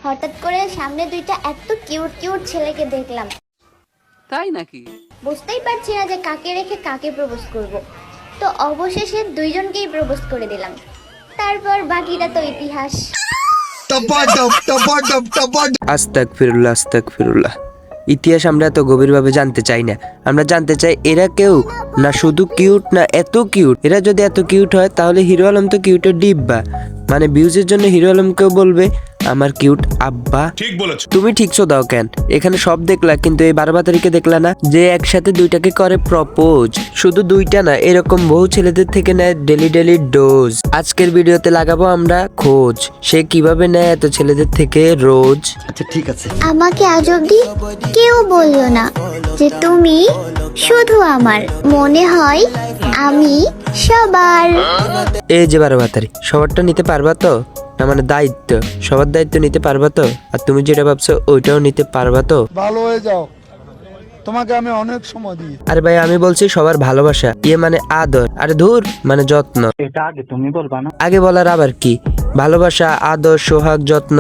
হঠাৎ করে সামনে দুইটা এত কিউট কিউট ছেলেকে দেখলাম। তাই নাকি? বুঝতেই পারছি না যে কাকে রেখে কাকে প্রপোজ করব। তো অবশেষে দুইজনকেই প্রপোজ করে দিলাম। তারপর বাকিটা তো ইতিহাস। আস্তাগফিরুল্লাহ আস্তাগফিরুল্লাহ। ইতিহাস আমরা এত গভীরভাবে জানতে চাই না। আমরা জানতে চাই এরা কেউ না শুধু কিউট না এত কিউট। এরা যদি এত কিউট হয় তাহলে হিরো আলম তো কিউটের ডিব্বা। মানে ভিউজের জন্য হিরো আলমকেও বলবে আমার কিউট আব্বা। ঠিক বলেছো তুমি। ঠিকছো দাও কেন? এখানে সব দেখলা কিন্তু এই 12 তারিখে দেখলা না যে একসাথে দুইটাকে করে প্রপোজ। শুধু দুইটা না, এরকম বহু ছেলেদের থেকে নেয় ডেলি ডেলি ডোজ। আজকের ভিডিওতে লাগাবো আমরা খোঁজ, সে কিভাবে নেয় এত ছেলেদের থেকে রোজ। আচ্ছা ঠিক আছে। আমাকে আজ অব্দি কেউ বললো না যে তুমি শুধু আমার, মনে হয় আমি সবার। এই যে 12 তারিখ, সবারটা নিতে পারবা তো? না মানে দায়িত্ব, সবার দায়িত্ব নিতে পারবা তো? আর তুমি যেটা ভাবছো ওইটাও নিতে পারবা তো? ভালো হয়ে যাও, তোমাকে আমি অনেক সময় দিই। আরে ভাই আমি বলছি সবার ভালোবাসা, ইয়ে মানে আদর, আরে ধুর মানে যত্ন। এটা আগে তুমি বলবা না? আগে বলার আবার কি? ভালোবাসা, আদর, সোহাগ, যত্ন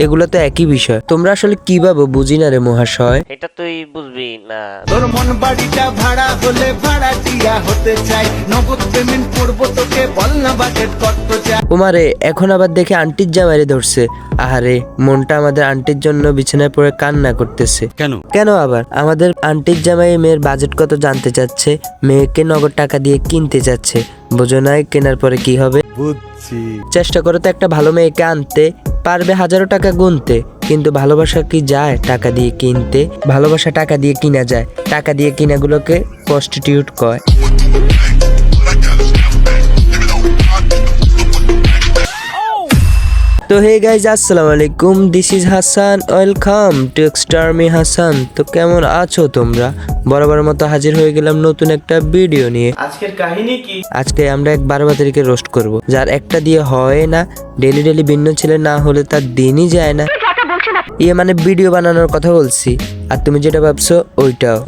এগুলো তো একই বিষয়। তোমরা আসলে কি ভাবো বুঝি না রে মহাশয়। এটা তুই বুঝবি না। তোর মন বাড়িটা ভাড়া হলে ভাড়াটিয়া হতে চাই, নগদ পেমেন্ট করবো তোকে, বল না বাজেট কত চাই। উমারে এখন আবার দেখে আন্টির জামাইরে ধরছে। আহারে মনটা আমাদের আন্টির জন্য বিছানায় পড়ে কান্না করতেছে। কেন? কেন আবার? আমাদের আন্টির জামাই মেয়ের বাজেট কত জানতে চাচ্ছে, মেয়েকে নগদ টাকা দিয়ে কিনতে চাচ্ছে। বোঝো নাই কেনার পরে কি হবে? বুঝছি। চেষ্টা করো তো একটা ভালো মেয়েকে আনতে, পারবে হাজারো টাকা গুনতে, কিন্তু ভালোবাসা কি যায় টাকা দিয়ে কিনতে? ভালোবাসা টাকা দিয়ে কিনা যায়, টাকা দিয়ে কিনাগুলোকে প্রস্টিটিউট কয়। তো হে গাইজ আসসালামু আলাইকুম, this is Hasan, welcome to এক্সটারমি হাসান। তো কেমন আছো তোমরা? বরাবর মতো হাজির হয়ে গেলাম নতুন একটা ভিডিও নিয়ে। আজকের কাহিনী কি? আজকে আমরা এক 12 তারিখে রোস্ট করব, যার একটা দিয়ে হয় না, ডেলি ডেলি ভিন্ন ছেলে না হলে তার দিনই যায় না। ইয়ে মানে ভিডিও বানানোর কথা বলছি, আর তুমি যেটা ভাবছো ওইটাও।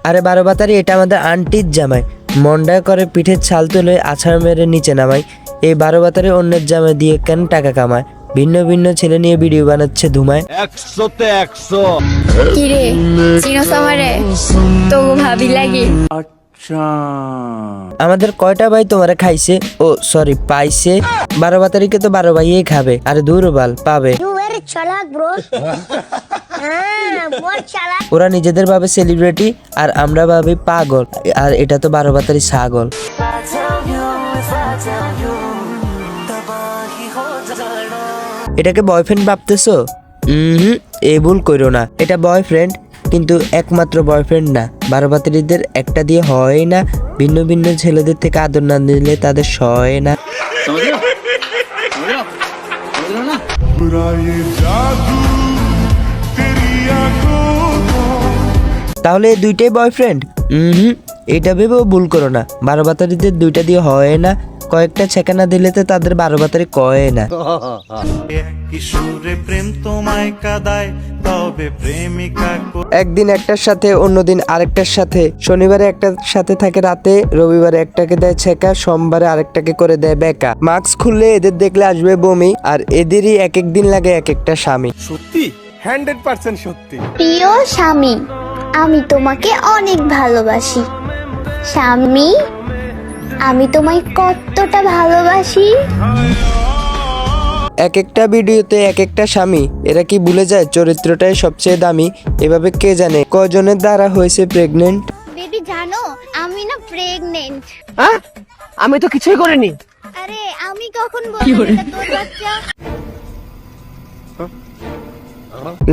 আরে 12 তারিখ এটা আমাদের আন্টির জামাই, মন্ডা করে পিঠের ছাল তুলে আছাড় মেরে নিচে নামায়। এই 12 তারিখ অন্যের জামাই দিয়ে কেন টাকা কামায়? ভিন্ন ভিন্ন ছেলে নিয়ে ভিডিও বানাচ্ছে ধুমায়। 100-তে 100। কিরে চিনোস আমারে? তো ভাবি লাগে। আমাদের কয়টা ভাই তোমারে খাইছে? ও সরি পাইছে। 12 তারিখে তো 12 ভাইই খাবে। আরে দূর বাল পাবে। ওরা নিজেদের ভাবে সেলিব্রিটি আর আমরা ভাবি পাগল। আর এটা তো 12 তারিখ ছাগল। এটাকে বয়ফ্রেন্ড ভাবতেছো? এই ভুল করো না, এটা বয়ফ্রেন্ড কিন্তু একমাত্র বয়ফ্রেন্ড না। 12 তারিখদের একটা দিয়ে হয় না, ভিন্ন ভিন্ন ছেলেদের থেকে আদর না দিলে তাদের সয় না। তাহলে এই দুইটাই বয়ফ্রেন্ড? এটা ভেবেও ভুল করো না, 12 তারিখদের দুইটা দিয়ে হয় না, কয়েকটা ছেকানা দিলে তো তাদের 12 তারিখ কয় না। কিশোরে প্রেম তোমায় কাদায়, তবে প্রেমিকা একদিন একটার সাথে অন্যদিন আরেকটার সাথে, শনিবারে একটার সাথে থাকে রাতে, রবিবারে একটাকে দেয় ছেকা, সোমবারে আরেকটাকে করে দেয় বেকা। মাস্ক খুললে এদের দেখলে আসবে বমি, আর এদেরই এক এক দিন লাগে এক একটা স্বামী। সত্যি 100% সত্যি। প্রিয় স্বামী, আমি তোমাকে অনেক ভালোবাসি। স্বামী, আমি তোমায় কতটা ভালোবাসি। এক একটা ভিডিওতে এক একটা স্বামী। এরা কি ভুলে যায় চরিত্রটাই সবচেয়ে দামি? এভাবে কে জানে কয়জনের দ্বারা হয়েছে প্রেগনেন্ট। বেবি জানো আমি না প্রেগনেন্ট। আমি তো কিছুই করিনি। আরে আমি কখন বলবো এটা তোর বাচ্চা?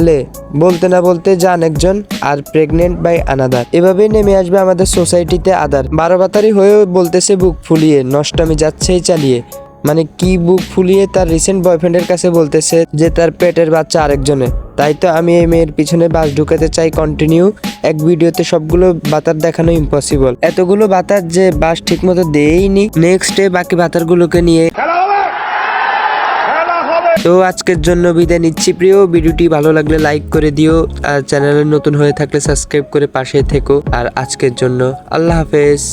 লে বলতে না বলতে জান একজন আর প্রেগনেন্ট বাই আনাদার। এভাবেই নেমে আসবে আমাদের সোসাইটিতে আদার। 12 তারিখ হয়েও বলতেছে বুক ফুলিয়ে, নষ্টামি যাচ্ছেই চালিয়ে। মানে কি বুক ফুলিয়ে? তার রিসেন্ট বয়ফ্রেন্ডের কাছে বলতেছে যে তার পেটের বাচ্চা আরেকজনের। তাই তো আমি এই মেয়ের পিছনে বাস ঢুকাতে চাই কন্টিনিউ। এক ভিডিওতে সবগুলো বাতার দেখানো ইম্পসিবল। এতগুলো বাতার যে বাস ঠিক মতো দেয়নি। নেক্সট ডে বাকি বাতারগুলোকে নিয়ে খেলা হবে, তো আজকের জন্য বিদায় নিচ্ছি প্রিয়। ভিডিওটি ভালো লাগলে লাইক করে দিও, আর চ্যানেলে নতুন হয়ে থাকলে সাবস্ক্রাইব করে পাশে থেকো। আর আজকের জন্য আল্লাহ হাফেজ।